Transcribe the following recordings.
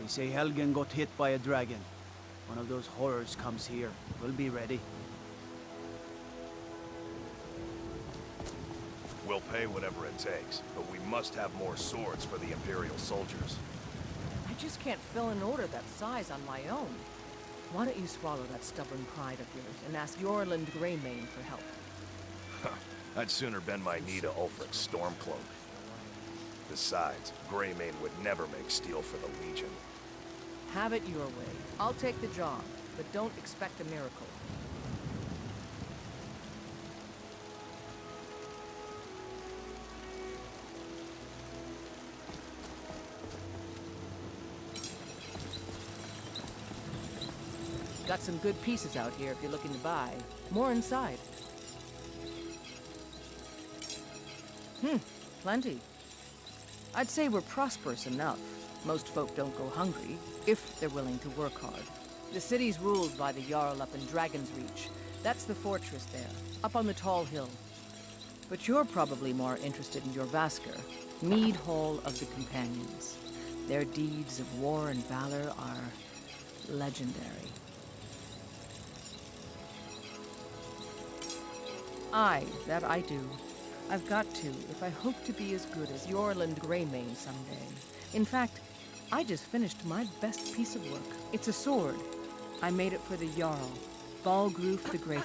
They say Helgen got hit by a dragon. One of those horrors comes here. We'll be ready. We'll pay whatever it takes, but we must have more swords for the Imperial soldiers. I just can't fill an order that size on my own. Why don't you swallow that stubborn pride of yours and ask Yorland Greymane for help? I'd sooner bend my knee to Ulfric's Stormcloak. Besides, Greymane would never make steel for the Legion. Have it your way. I'll take the job, but don't expect a miracle. Got some good pieces out here if you're looking to buy. More inside. Plenty. I'd say we're prosperous enough. Most folk don't go hungry, if they're willing to work hard. The city's ruled by the Jarl up in Dragon's Reach. That's the fortress there, up on the tall hill. But you're probably more interested in your Vasker, Mead Hall of the Companions. Their deeds of war and valor are legendary. Aye, that I do. I've got to, if I hope to be as good as Yorland Greymane someday. In fact, I just finished my best piece of work. It's a sword. I made it for the Jarl, Balgruf the Greater.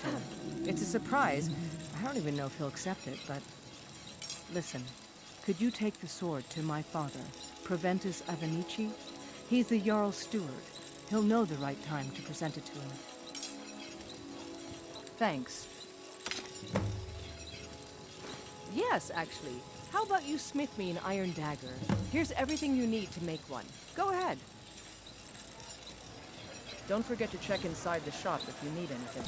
It's a surprise. I don't even know if he'll accept it, but... Listen, could you take the sword to my father, Proventus Avenici? He's the Jarl's steward. He'll know the right time to present it to him. Thanks. Yes, actually. How about you smith me an iron dagger? Here's everything you need to make one. Go ahead. Don't forget to check inside the shop if you need anything.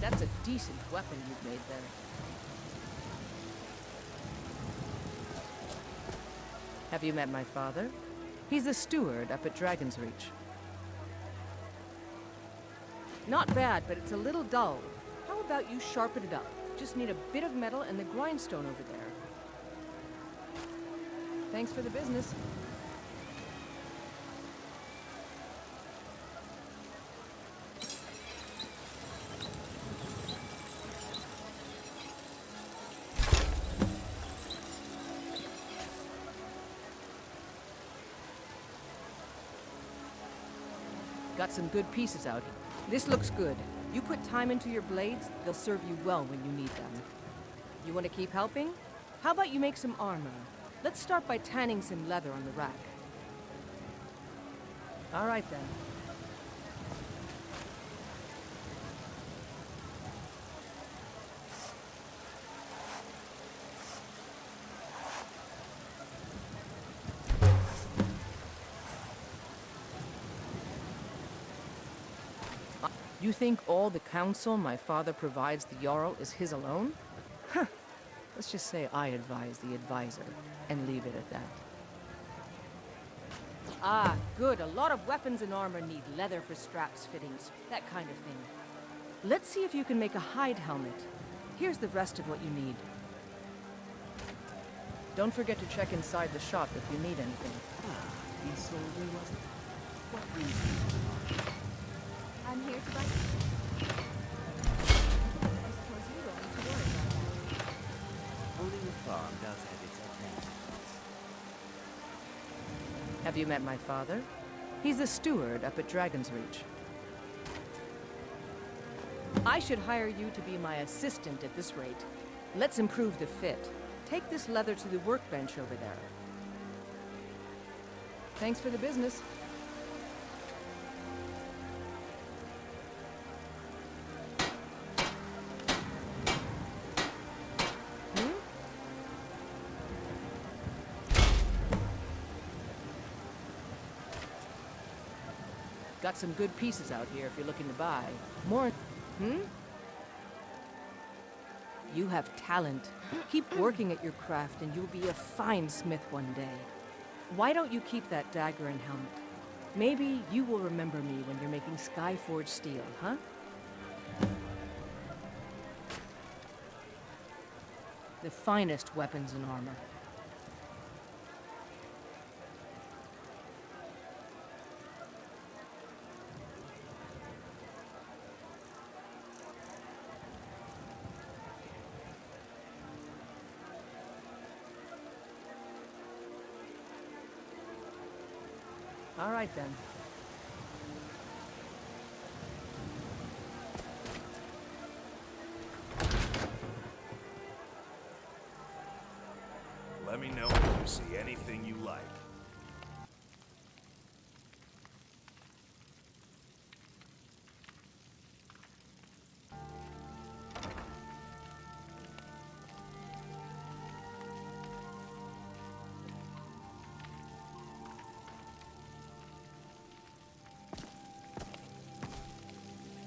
That's a decent weapon you've made there. Have you met my father? He's the steward up at Dragon's Reach. Not bad, but it's a little dull. How about you sharpen it up? Just need a bit of metal and the grindstone over there. Thanks for the business. Got some good pieces out here. This looks good. You put time into your blades, they'll serve you well when you need them. You want to keep helping? How about you make some armor? Let's start by tanning some leather on the rack. All right then. You think all the counsel my father provides the Jarl is his alone? Huh. Let's just say I advise the advisor, and leave it at that. Ah, good. A lot of weapons and armor need leather for straps, fittings, that kind of thing. Let's see if you can make a hide helmet. Here's the rest of what you need. Don't forget to check inside the shop if you need anything. Ah, he soldier was it? What brings you to I'm here to buy. I suppose you don't need to worry about that. owning a farm does have its advantages. Have you met my father? He's the steward up at Dragon's Reach. I should hire you to be my assistant at this rate. Let's improve the fit. Take this leather to the workbench over there. Thanks for the business. Got some good pieces out here if you're looking to buy. More... You have talent. Keep working at your craft and you'll be a fine smith one day. Why don't you keep that dagger and helmet? Maybe you will remember me when you're making Skyforge steel, huh? The finest weapons and armor. All right, then. Let me know if you see anything you like.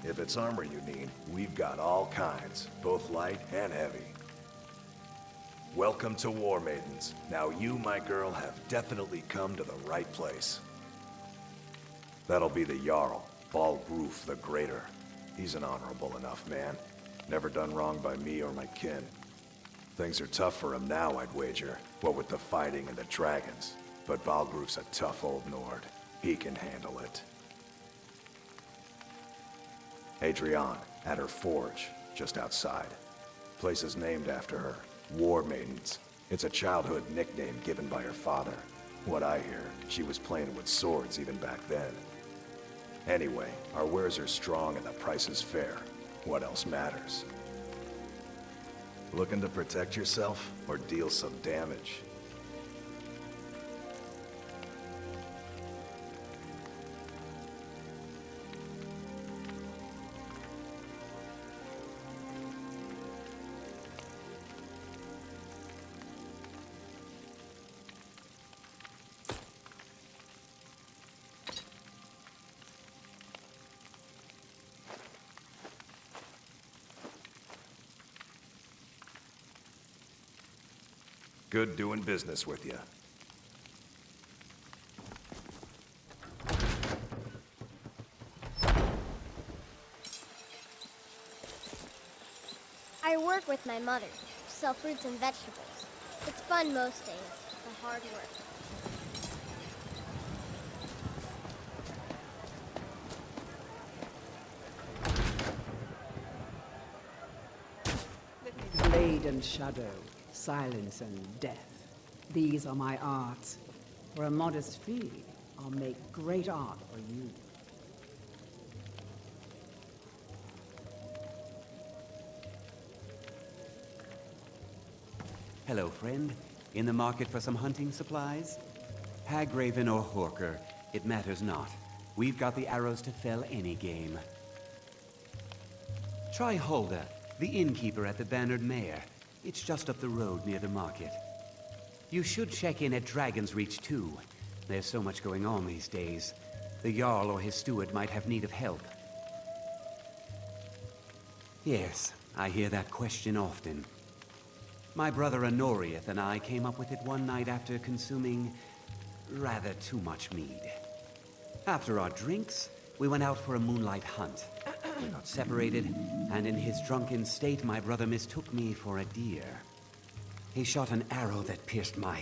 If it's armor you need, we've got all kinds, both light and heavy. Welcome to War Maidens. Now you, my girl, have definitely come to the right place. That'll be the Jarl, Balgruf the Greater. He's an honorable enough man. Never done wrong by me or my kin. Things are tough for him now, I'd wager, what with the fighting and the dragons. But Balgruf's a tough old Nord. He can handle it. Adrian, at her forge, just outside. Place is named after her. War Maidens. It's a childhood nickname given by her father. What I hear, she was playing with swords even back then. Anyway, our wares are strong and the price is fair. What else matters? Looking to protect yourself or deal some damage? Good doing business with you. I work with my mother, sell fruits and vegetables. It's fun most days, the hard work. Blade and shadow, silence and death. These are my arts. For a modest fee, I'll make great art for you. Hello, friend. In the market for some hunting supplies? Hagraven or Horker, it matters not. We've got the arrows to fell any game. Try Hulda, the innkeeper at the Bannered Mare. It's just up the road near the market. You should check in at Dragon's Reach too. There's so much going on these days. The Jarl or his steward might have need of help. Yes, I hear that question often. My brother Honoriath and I came up with it one night after consuming rather too much mead. After our drinks, we went out for a moonlight hunt. We got separated, and in his drunken state, my brother mistook me for a deer. He shot an arrow that pierced my,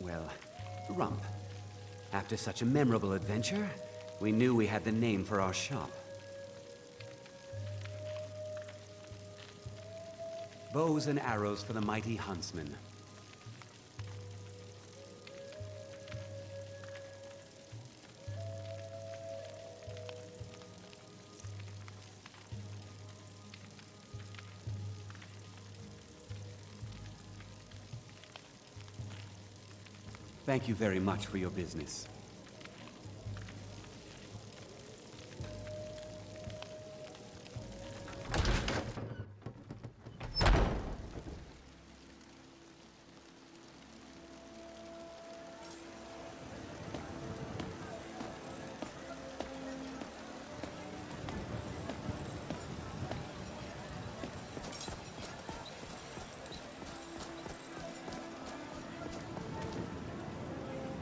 well, rump. After such a memorable adventure, we knew we had the name for our shop. Bows and arrows for the mighty huntsman. Thank you very much for your business.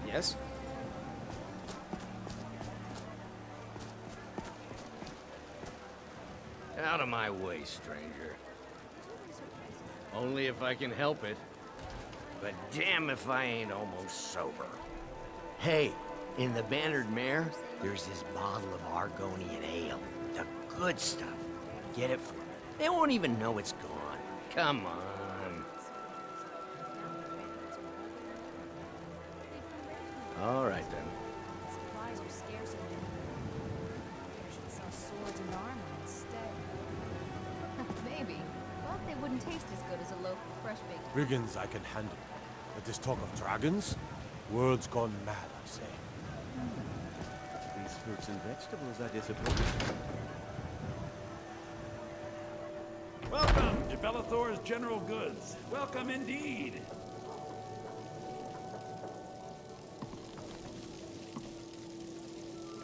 Yes? of my way, stranger. Only if I can help it. But damn if I ain't almost sober. Hey, in the Bannered Mare, there's this bottle of Argonian ale. The good stuff. Get it for me. They won't even know it's gone. Come on. All right, then. Supplies are scarce in there. I should sell swords and armor instead. Maybe. But they wouldn't taste as good as a loaf of fresh baked. Brigands I can handle. But this talk of dragons? World's gone mad, I say. These fruits and vegetables are disappointing. Welcome to Bellathor's General Goods. Welcome indeed.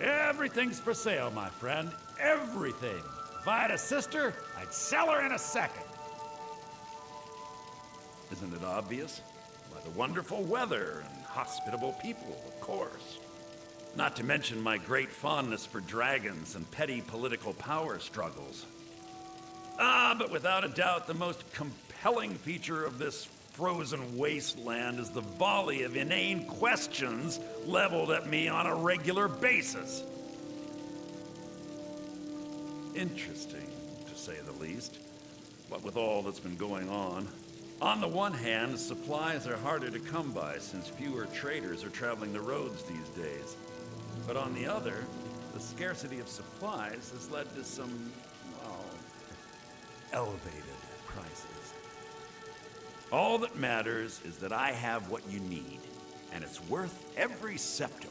Everything's for sale, my friend. Everything. If I had a sister, I'd sell her in a second. Isn't it obvious? By the wonderful weather and hospitable people, of course. Not to mention my great fondness for dragons and petty political power struggles. But without a doubt, the most compelling feature of this frozen wasteland is the volley of inane questions leveled at me on a regular basis. Interesting, to say the least. What with all that's been going on. On the one hand, supplies are harder to come by since fewer traders are traveling the roads these days. But on the other, the scarcity of supplies has led to some, well, elevated prices. All that matters is that I have what you need, and it's worth every septum.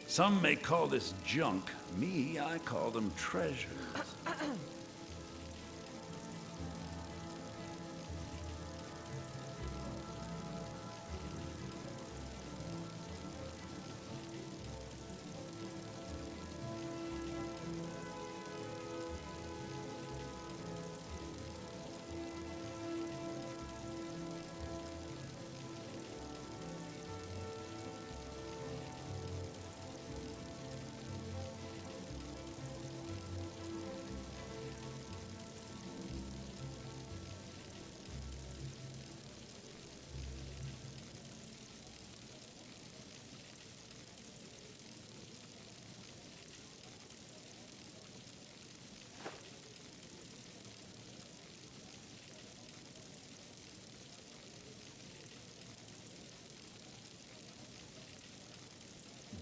Some may call this junk. Me, I call them treasures.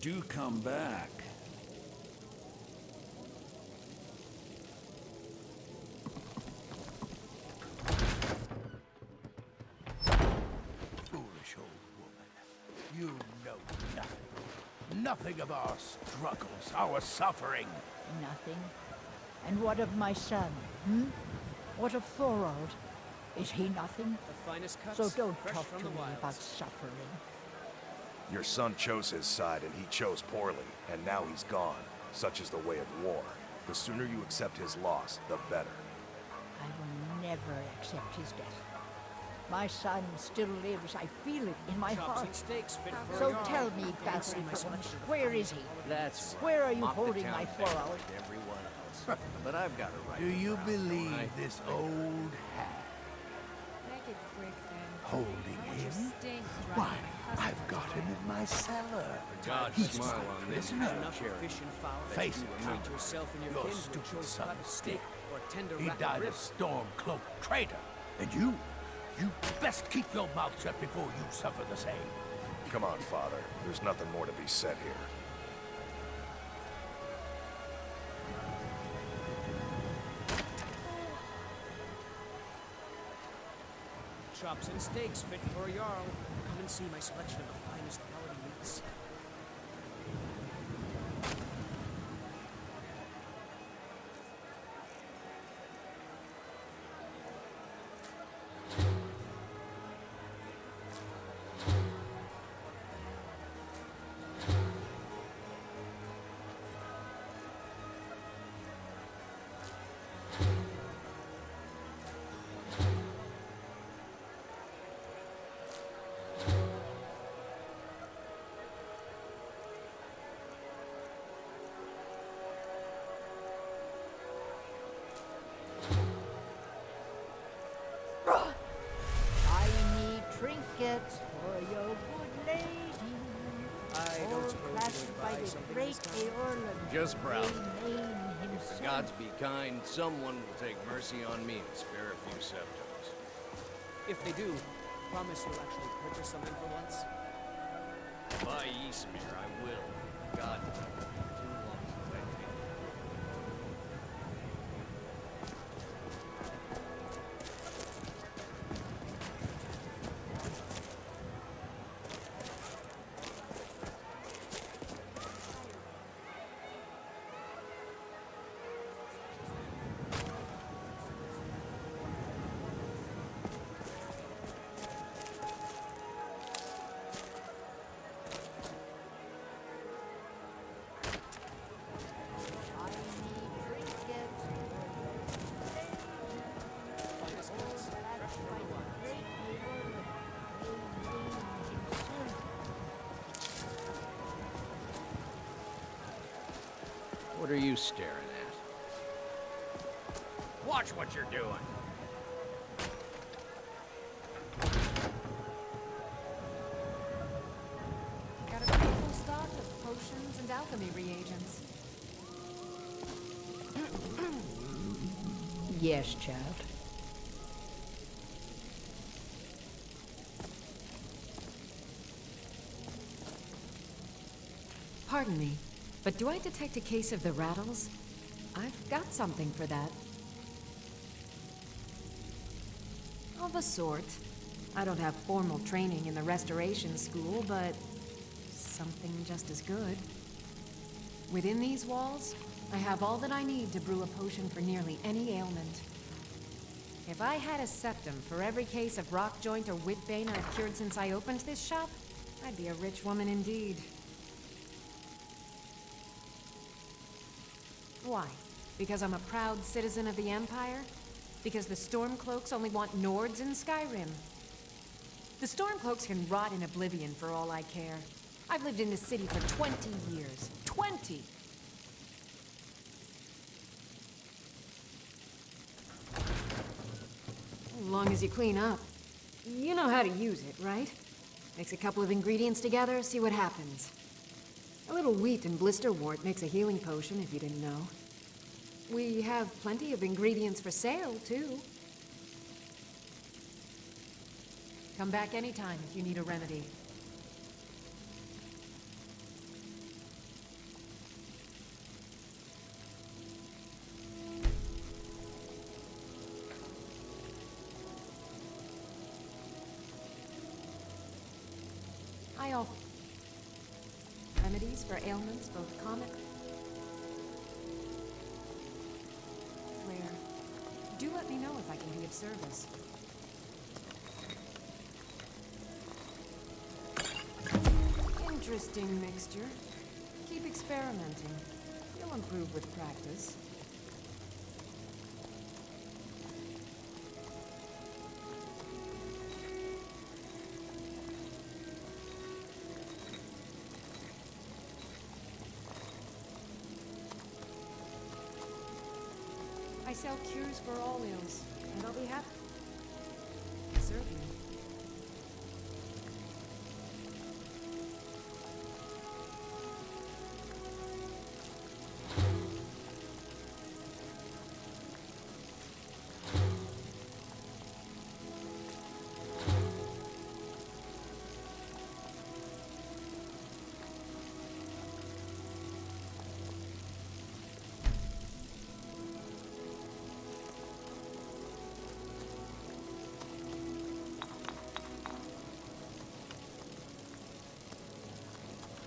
Do come back. Foolish old woman. You know nothing. Nothing of our struggles, our suffering. Nothing. And what of my son, What of Thorold? Is he nothing? The finest cuts, So don't fresh talk from to the me wilds. about suffering. Your son chose his side and he chose poorly, and now he's gone. Such is the way of war. The sooner you accept his loss, the better. I will never accept his death. My son still lives. I feel it in my Chops heart. and steaks fit for So a yarn. tell me, Can't see Basil my Thorne, selection of where is he? That's Where are you Mop the holding town my fair Thorold? like everyone else. But I've got a right. Do you around, believe right? this old hag Make it quick then. holding I want your him? stink dry Why, my husband. I've got him in my cellar. God He's smile my on this prisoner. Enough of fish and fowl that Face you it, treat Howard. yourself and your Your kinsman stupid chose son cut is steak dead. or tender He rack of died a ribs. storm-cloaked traitor. And you best keep your mouth shut before you suffer the same. Come on, Father. There's nothing more to be said here. Chops and steaks fit for a jarl. Come and see my selection of the finest quality meats. trinkets for your good lady. I All don't suppose crafted you'd by buy the something great this time? Eorlund. Just browse. Remain If the himself. gods be kind, someone will take mercy on me and spare a few septims. If they do, promise you'll actually purchase something for once. By Eastmere, I will. God, it's been too long since I did. I need trinkets for your good lady. Finest All cuts, crafted fresh by from the the vines. great Eorlund. Remain himself. What are you staring at? Watch what you're doing. Got a pretty full stock of potions and alchemy reagents. Yes, child. Pardon me, but do I detect a case of the rattles? I've got something for that. Of a sort. I don't have formal training in the restoration school, but something just as good. Within these walls, I have all that I need to brew a potion for nearly any ailment. If I had a septum for every case of rock joint or whitbane I've cured since I opened this shop, I'd be a rich woman indeed. Why? Because I'm a proud citizen of the Empire? Because the Stormcloaks only want Nords in Skyrim? The Stormcloaks can rot in oblivion for all I care. I've lived in this city for 20 years. 20! As long as you clean up. You know how to use it, right? Mix a couple of ingredients together, see what happens. A little wheat and blisterwort makes a healing potion, if you didn't know. We have plenty of ingredients for sale, too. Come back anytime if you need a remedy. I offer remedies for ailments, both common. Rare. Do let me know if I can be of service. Interesting mixture. Keep experimenting. You'll improve with practice. I sell cures for all ills, and I'll be happy to serve you.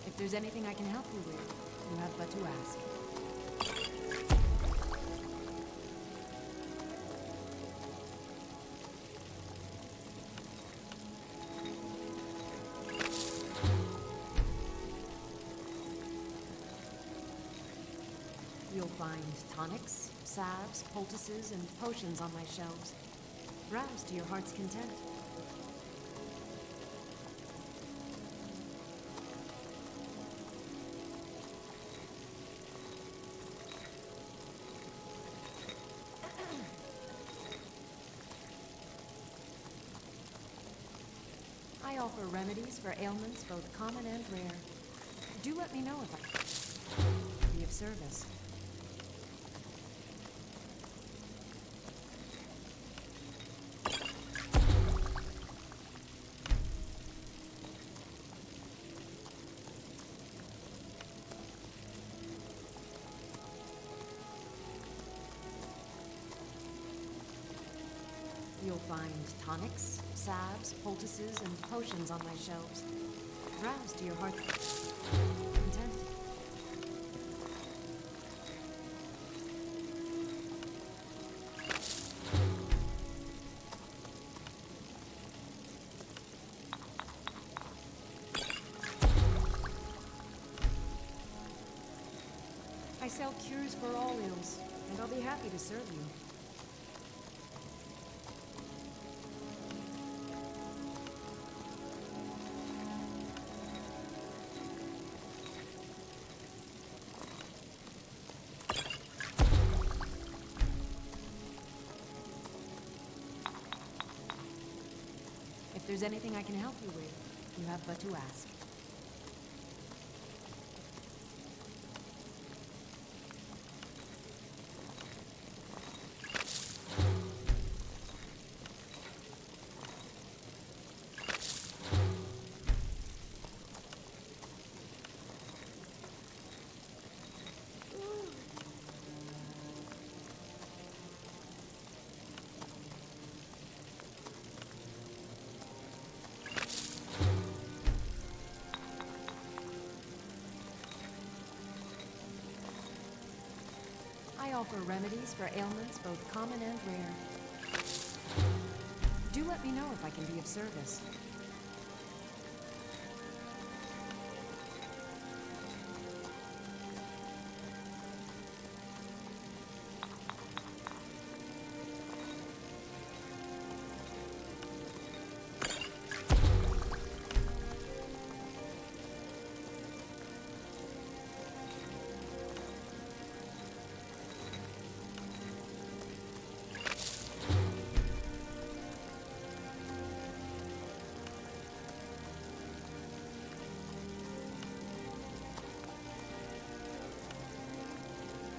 If there's anything I can help you with, you have but to ask. You'll find tonics, salves, poultices, and potions on my shelves. Browse to your heart's content. I offer remedies for ailments both common and rare. Do let me know if I can be of service. You'll find tonics, salves, poultices, and potions on my shelves. Browse to your heart's content. I sell cures for all ills, and I'll be happy to serve you. If there's anything I can help you with, you have but to ask. I offer remedies for ailments both common and rare. Do let me know if I can be of service.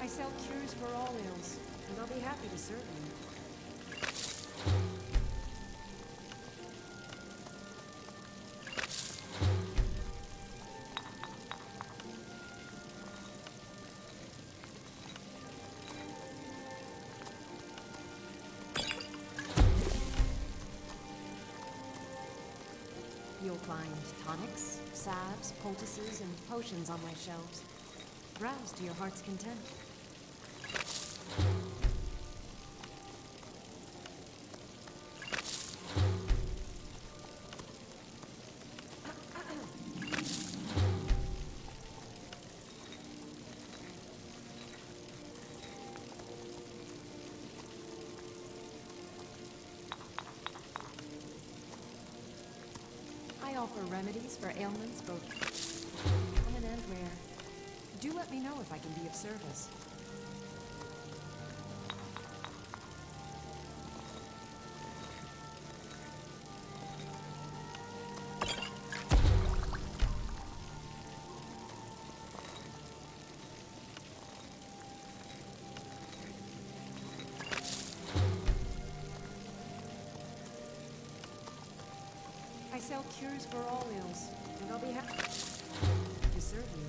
I sell cures for all ills, and I'll be happy to serve you. You'll find tonics, salves, poultices, and potions on my shelves. Browse to your heart's content. I offer remedies for ailments both common and rare. Do let me know if I can be of service. I sell cures for all ills, and I'll be happy to serve you.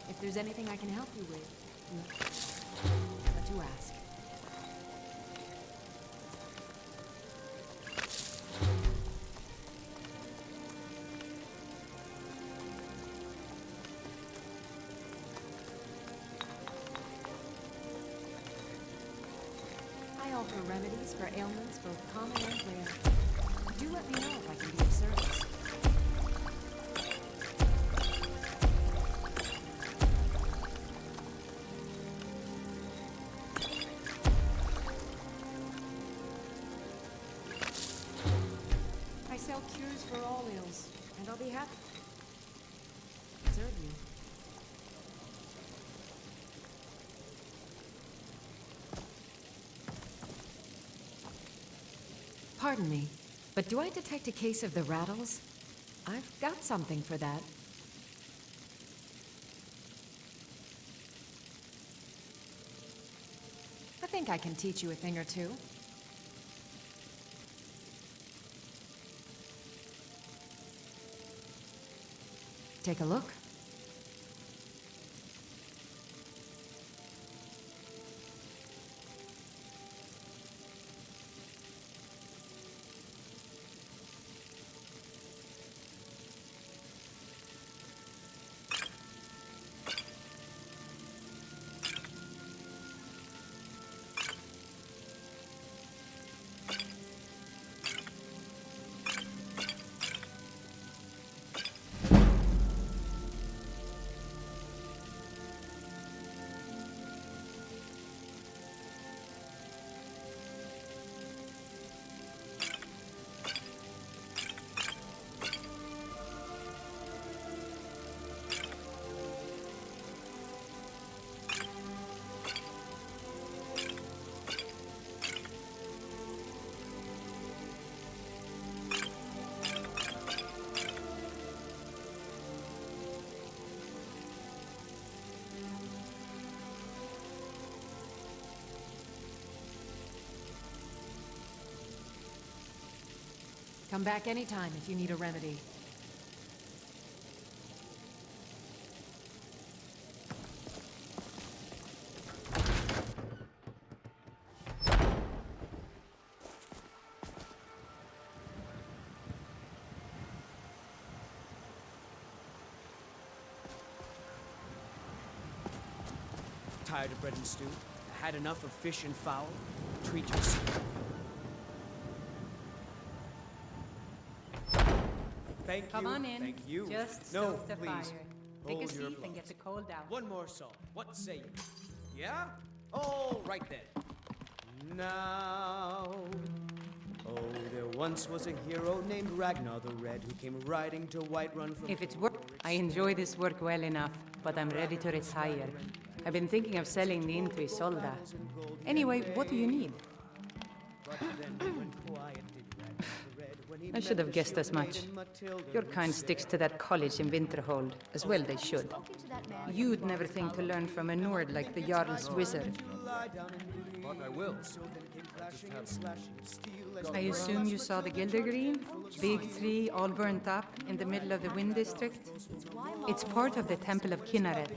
If there's anything I can help you with, but to ask. I offer remedies for ailments both common and rare. Do let me know if I can be of service. I sell cures for all ills, and I'll be happy to serve you. Pardon me, but do I detect a case of the rattles? I've got something for that. I think I can teach you a thing or two. Take a look. Come back anytime if you need a remedy. Tired of bread and stew? Had enough of fish and fowl? Treat yourself. Thank you. Come on in. Thank you. Just no, stoke the please. fire. Take Hold a your seat and get applause. the cold down. One more song. What say you? Yeah? Oh, right then. Now. Oh, there once was a hero named Ragnar the Red who came riding to Whiterun from. If it's work, I enjoy this work well enough, but I'm ready to retire. I've been thinking of selling the inn to Isolda. Anyway, what do you need? But then he went quiet, did Ragnar the Red, when he I met should have the guessed as much. ship maiden Your Matilda, kind who sticks said, to that college in Winterhold, as well they should. Spoken to that man. You'd never think to learn from a Nord like the Jarl's wizard. But I will. I assume you saw the Gildergreen? Big tree, all burnt up, in the middle of the Wind District? It's part of the Temple of Kinnareth.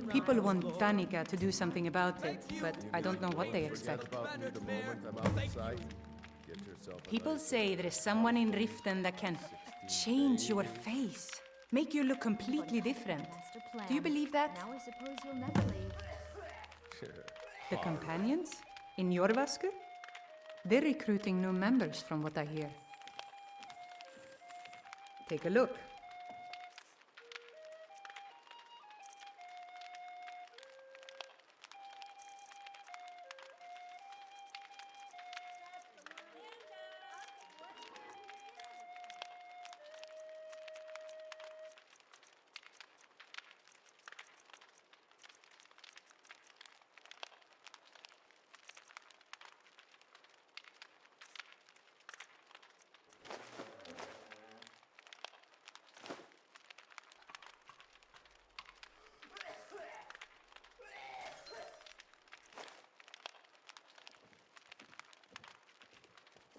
People want Danica to do something about it, but I don't know what they expect. People say there is someone in Riften that can change your face, make you look completely different. Do you believe that? Now I suppose you'll never leave. The companions? In Jorvaskr? They're recruiting new members from what I hear. Take a look.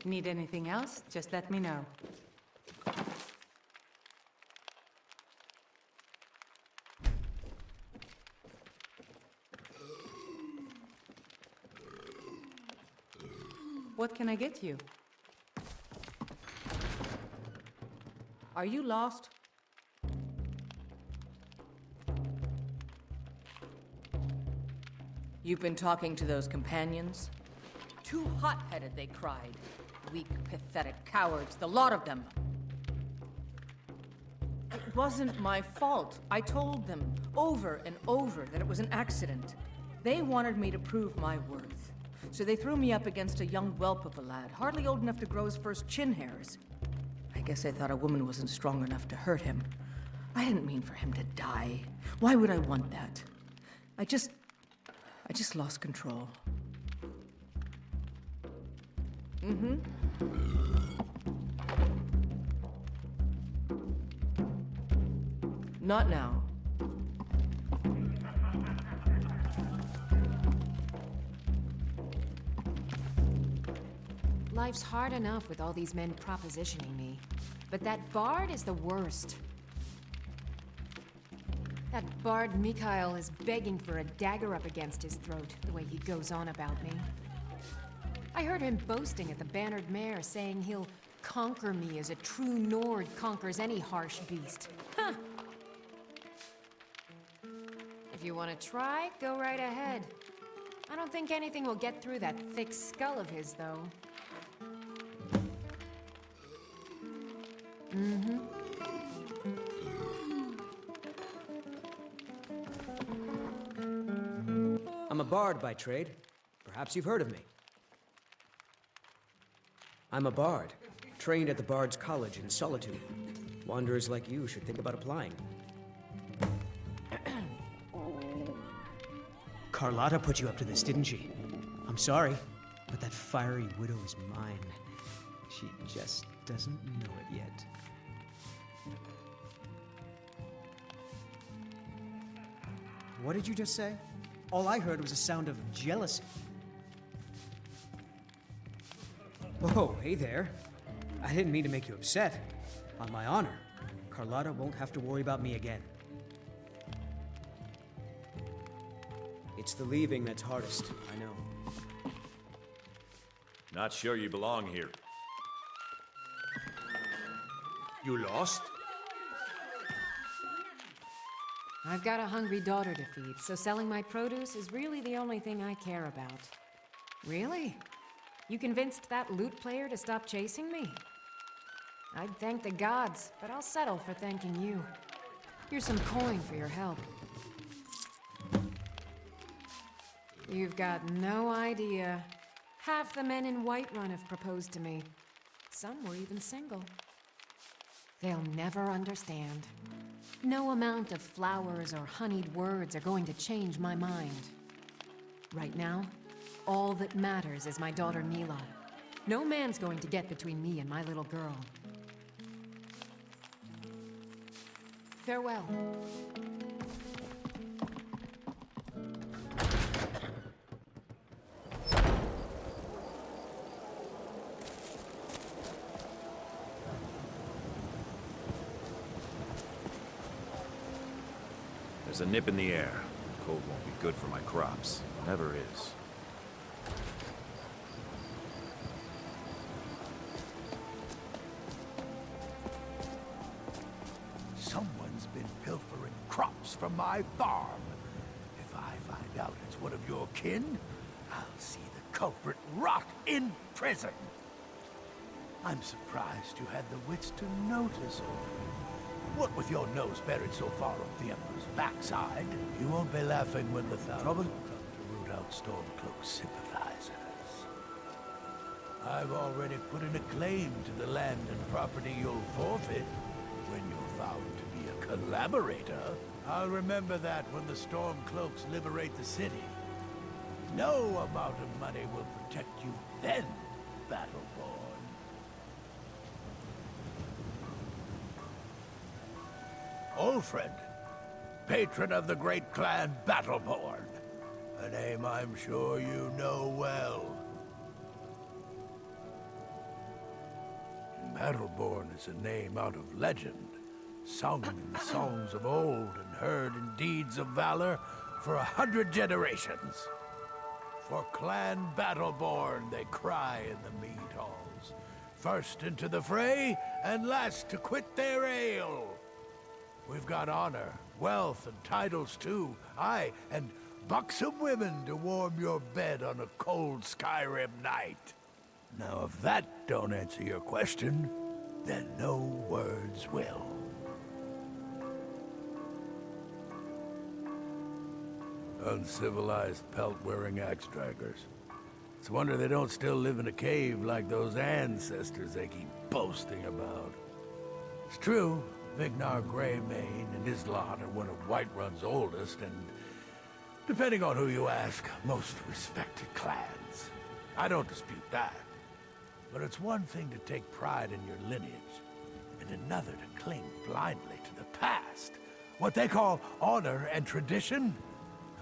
Need anything else? Just let me know. What can I get you? Are you lost? You've been talking to those companions? Too hot-headed, they cried. Weak, pathetic cowards, the lot of them. It wasn't my fault. I told them over and over that it was an accident. They wanted me to prove my worth. So they threw me up against a young whelp of a lad, hardly old enough to grow his first chin hairs. I guess I thought a woman wasn't strong enough to hurt him. I didn't mean for him to die. Why would I want that? I just lost control. Mm-hmm. Not now. Life's hard enough with all these men propositioning me. But that bard is the worst. That bard Mikhail is begging for a dagger up against his throat, the way he goes on about me. I heard him boasting at the Bannered Mare, saying he'll conquer me as a true Nord conquers any harsh beast. Huh! If you want to try, go right ahead. I don't think anything will get through that thick skull of his, though. Mm-hmm. I'm a bard by trade. Perhaps you've heard of me. I'm a bard, trained at the Bard's College in Solitude. Wanderers like you should think about applying. Carlotta put you up to this, didn't she? I'm sorry, but that fiery widow is mine. She just doesn't know it yet. What did you just say? All I heard was a sound of jealousy. Oh, hey there. I didn't mean to make you upset. On my honor, Carlotta won't have to worry about me again. It's the leaving that's hardest, I know. Not sure you belong here. You lost? I've got a hungry daughter to feed, so selling my produce is really the only thing I care about. Really? You convinced that lute player to stop chasing me? I'd thank the gods, but I'll settle for thanking you. Here's some coin for your help. You've got no idea. Half the men in Whiterun have proposed to me. Some were even single. They'll never understand. No amount of flowers or honeyed words are going to change my mind. Right now, all that matters is my daughter Mila. No man's going to get between me and my little girl. Farewell. There's a nip in the air. Cold won't be good for my crops. Never is. Someone's been pilfering crops from my farm. If I find out it's one of your kin, I'll see the culprit rot in prison. I'm surprised you had the wits to notice it. What with your nose buried so far up the Emperor's backside, you won't be laughing when the trouble come to root out Stormcloak's sympathizers. I've already put in a claim to the land and property you'll forfeit when you're found to be a collaborator. I'll remember that when the Stormcloaks liberate the city. No amount of money will protect you then, Battleborn. Ulfred, patron of the great clan Battleborn. A name I'm sure you know well. Battleborn is a name out of legend, sung in the songs of old and heard in deeds of valor for 100 generations. For Clan Battleborn they cry in the mead halls, first into the fray and last to quit their ale. We've got honor, wealth, and titles too. Aye, and buxom women to warm your bed on a cold Skyrim night. Now, if that don't answer your question, then no words will. Uncivilized pelt-wearing axe-draggers. It's a wonder they don't still live in a cave like those ancestors they keep boasting about. It's true, Vignar Greymane and his lot are one of Whiterun's oldest and, depending on who you ask, most respected clans. I don't dispute that. But it's one thing to take pride in your lineage, and another to cling blindly to the past. What they call honor and tradition,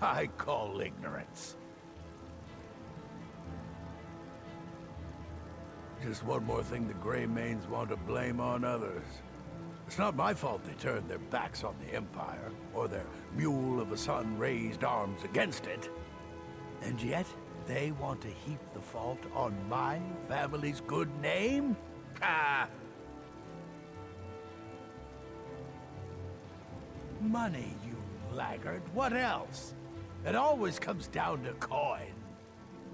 I call ignorance. Just one more thing the Greymanes want to blame on others. It's not my fault they turned their backs on the Empire, or their mule of a son raised arms against it. And yet, they want to heap the fault on my family's good name? Ah! Money, you laggard. What else? It always comes down to coin.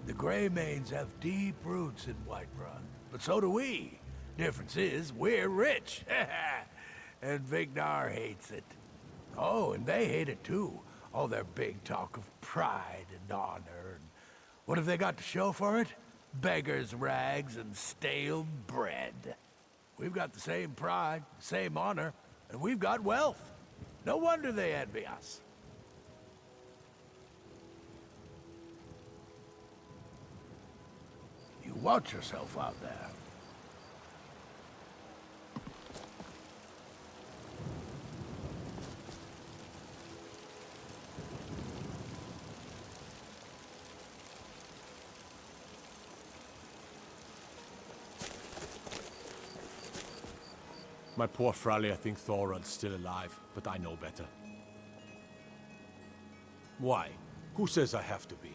The Greymanes have deep roots in Whiterun, but so do we. Difference is, we're rich. And Vignar hates it. Oh, and they hate it too. All their big talk of pride and honor. And what have they got to show for it? Beggars' rags and stale bread. We've got the same pride, the same honor, and we've got wealth. No wonder they envy us. You watch yourself out there. My poor Fralia think Thorald's still alive, but I know better. Why? Who says I have to be?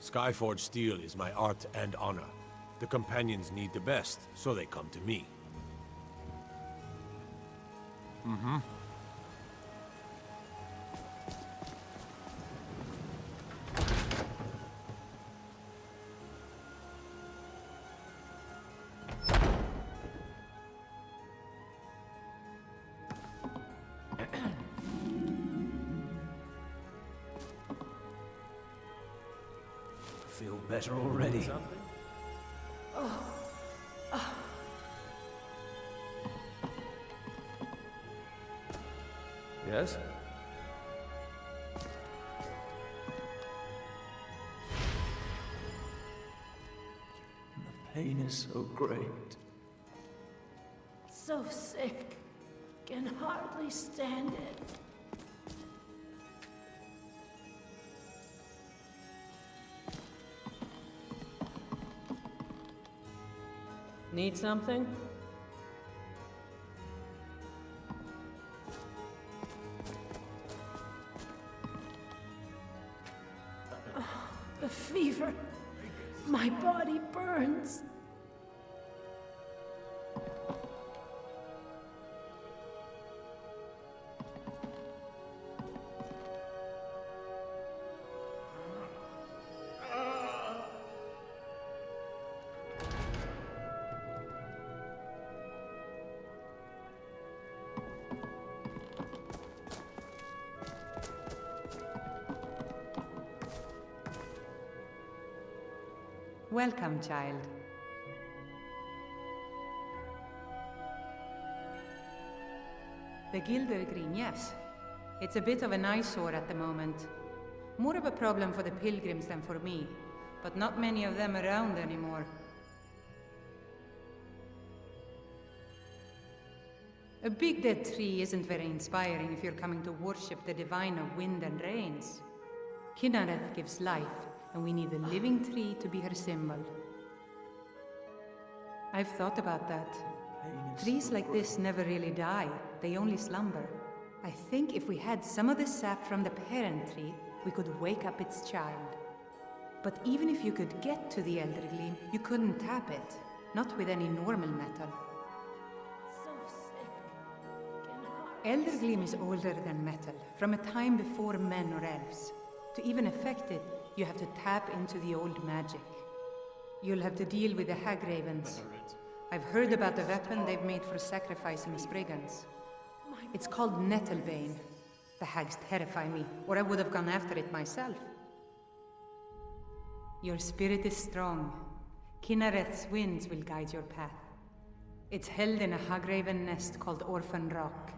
Skyforge steel is my art and honor. The companions need the best, so they come to me. Mm-hmm. Feel better already. Yes? The pain is so great. So sick. Can hardly stand it. Need something? The fever. My body burns. Welcome, child. The Gildergreen, yes. It's a bit of an eyesore at the moment. More of a problem for the pilgrims than for me, but not many of them around anymore. A big dead tree isn't very inspiring if you're coming to worship the divine of wind and rains. Kynareth gives life, and we need a living tree to be her symbol. I've thought about that. Trees like this never really die, they only slumber. I think if we had some of the sap from the parent tree, we could wake up its child. But even if you could get to the Eldergleam, you couldn't tap it. Not with any normal metal. So sick. Eldergleam is older than metal, from a time before men or elves. To even affect it, you have to tap into the old magic. You'll have to deal with the hag ravens. I've heard about the weapon they've made for sacrificing Spriggans. It's called Nettlebane. The hags terrify me, or I would have gone after it myself. Your spirit is strong. Kynareth's winds will guide your path. It's held in a Hagraven nest called Orphan Rock.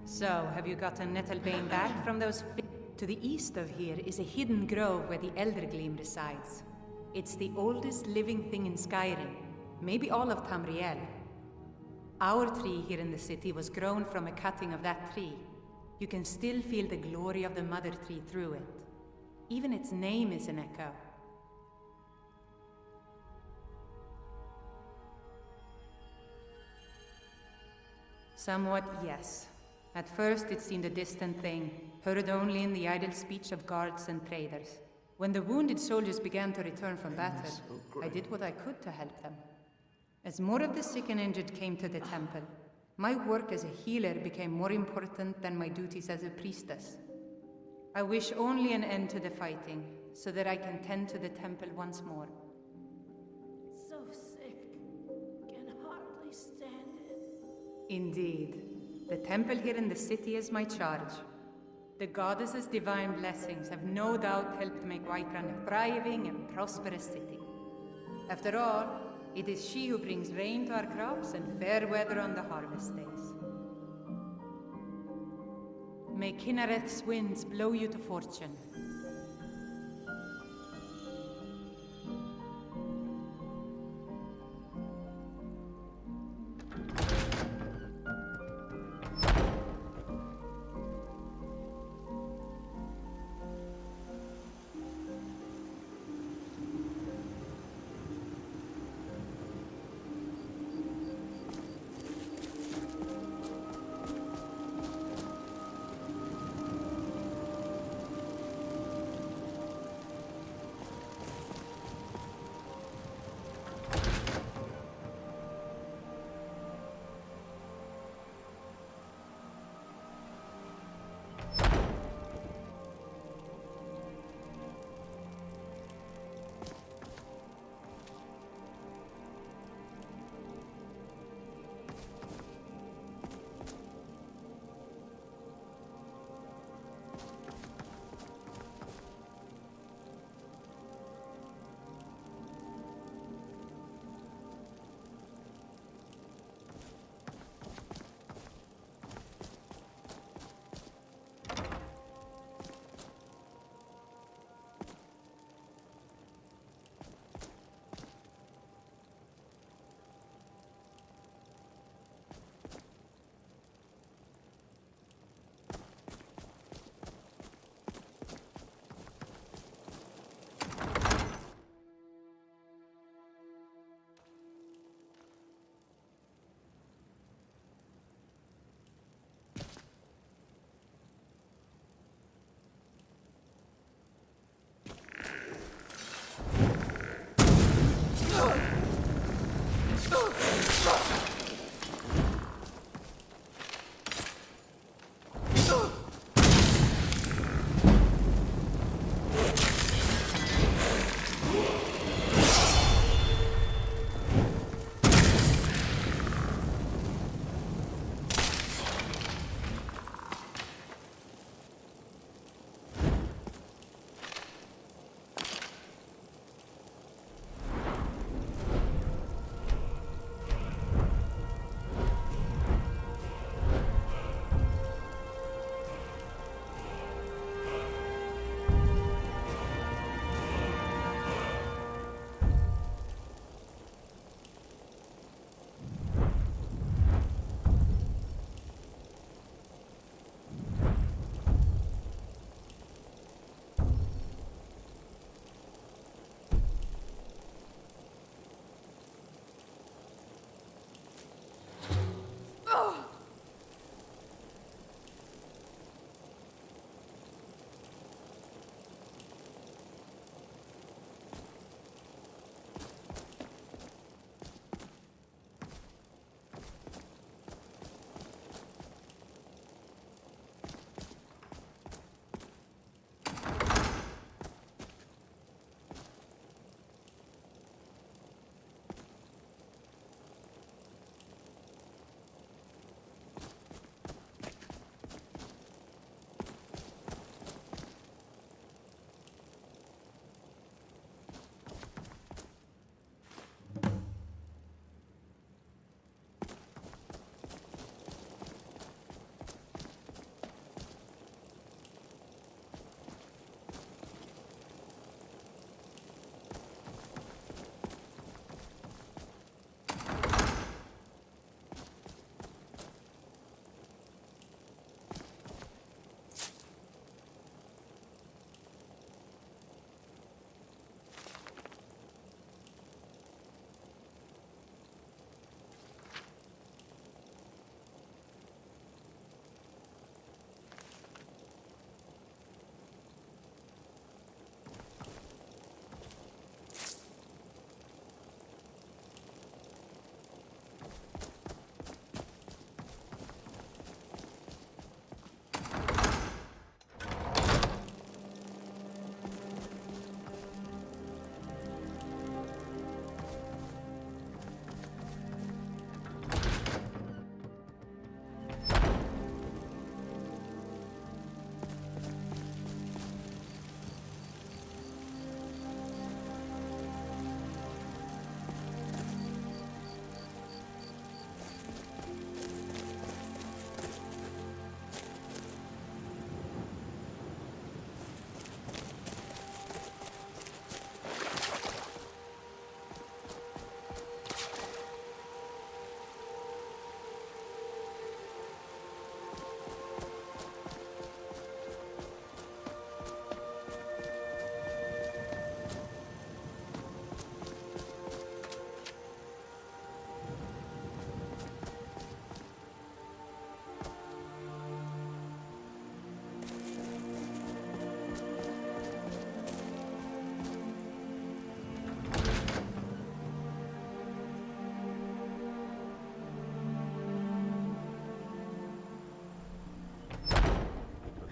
So, have you gotten Nettlebane back from those To the east of here is a hidden grove where the Eldergleam resides. It's the oldest living thing in Skyrim, maybe all of Tamriel. Our tree here in the city was grown from a cutting of that tree. You can still feel the glory of the mother tree through it. Even its name is an echo. Somewhat, yes. At first it seemed a distant thing, heard only in the idle speech of guards and traders. When the wounded soldiers began to return from battle, I did what I could to help them. As more of the sick and injured came to the temple, my work as a healer became more important than my duties as a priestess. I wish only an end to the fighting, so that I can tend to the temple once more. So sick. Can hardly stand it. Indeed. The temple here in the city is my charge. The goddess's divine blessings have no doubt helped make Whiterun a thriving and prosperous city. After all, it is she who brings rain to our crops and fair weather on the harvest days. May Kinnereth's winds blow you to fortune.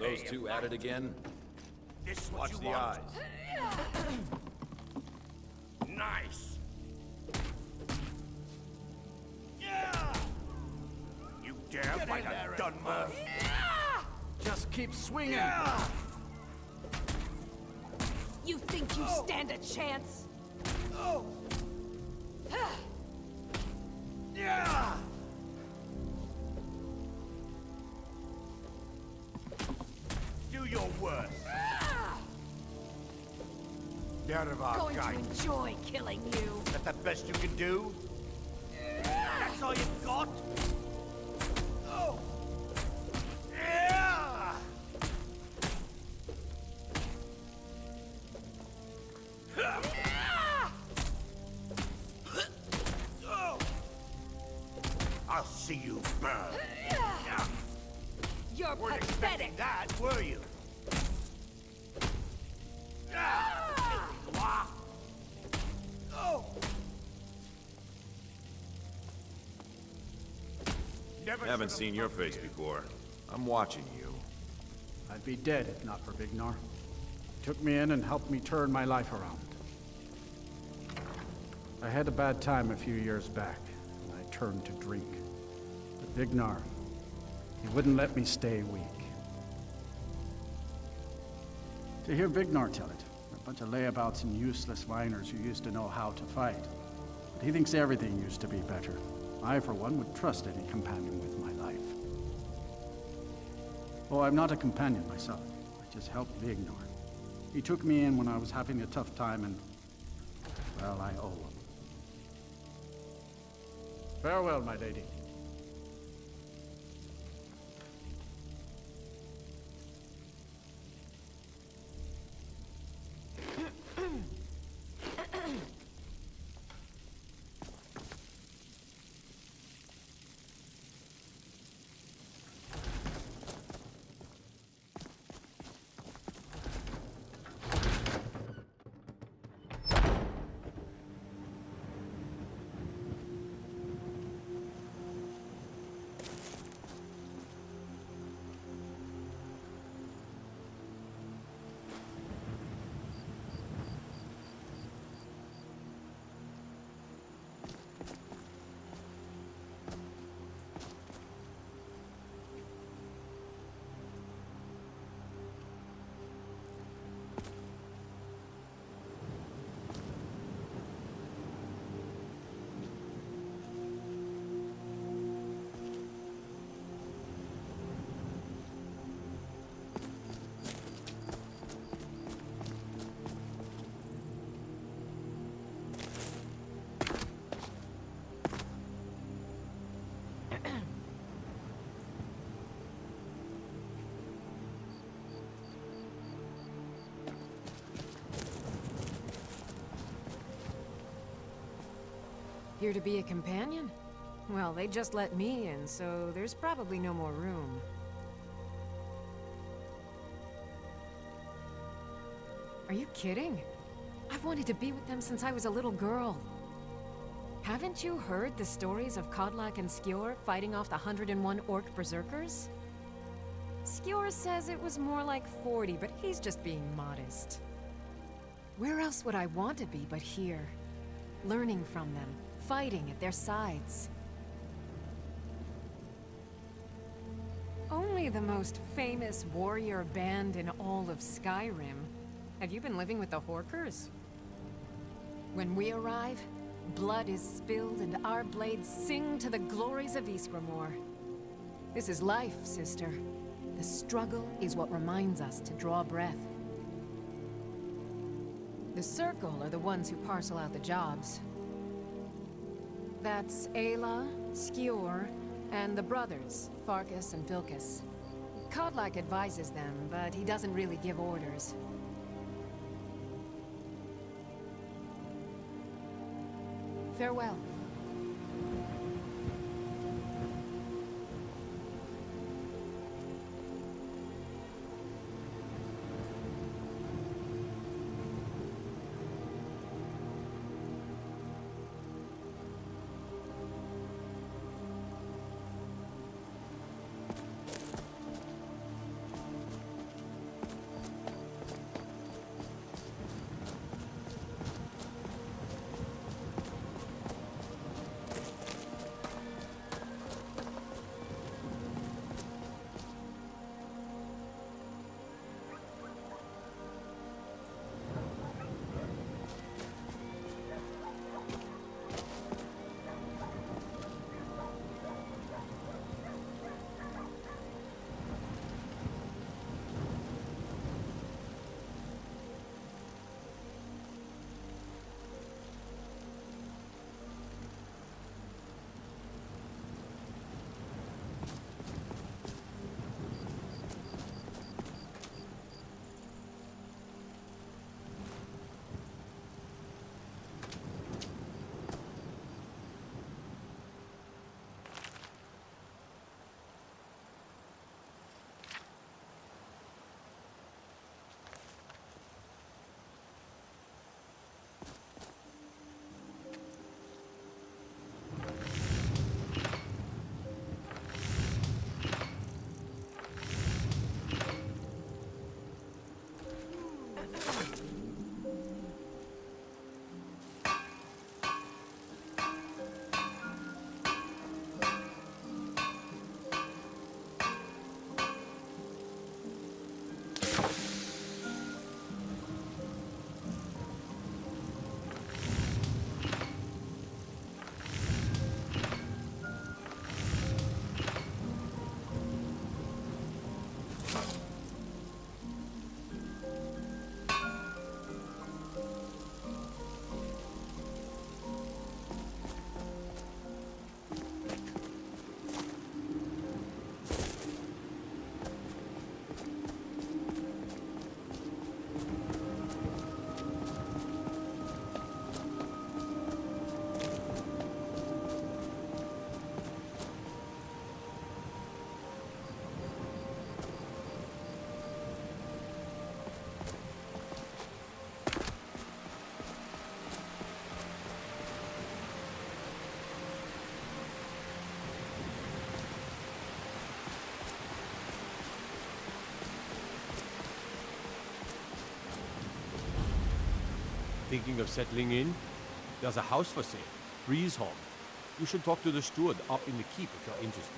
those two at it again? This Watch the eyes. Nice. You dare fight a Dunmer? Just keep swinging. You think you stand a chance? Do your worst. Going to enjoy killing you. Is that the best you can do? That's all you've got? Oh! Yeah! I'll see you burn. You're Weren't pathetic. expecting that, were you? Haven't seen your face before. I'm watching you. I'd be dead if not for Vignar. He took me in and helped me turn my life around. I had a bad time a few years back, and I turned to drink. But Vignar, he wouldn't let me stay weak. To hear Vignar tell it, a bunch of layabouts and useless whiners who used to know how to fight. But he thinks everything used to be better. I, for one, would trust any companion with my life. Oh, I'm not a companion myself. I just helped Vignar. He took me in when I was having a tough time and, well, I owe him. Farewell, my lady. Here to be a companion? Well, they just let me in, so there's probably no more room. Are you kidding? I've wanted to be with them since I was a little girl. Haven't you heard the stories of Kodlak and Skjor fighting off the 101 orc berserkers? Skjor says it was more like 40, but he's just being modest. Where else would I want to be but here? Learning from them, fighting at their sides. Only the most famous warrior band in all of Skyrim. Have you been living with the Horkers? When we arrive, blood is spilled and our blades sing to the glories of Ysgramor. This is life, sister. The struggle is what reminds us to draw breath. The Circle are the ones who parcel out the jobs. That's Ayla, Skjor, and the brothers, Farkas and Vilkas. Kodlak advises them, but he doesn't really give orders. Farewell. Thinking of settling in? There's a house for sale. Breeze Home. You should talk to the steward up in the keep if you're interested.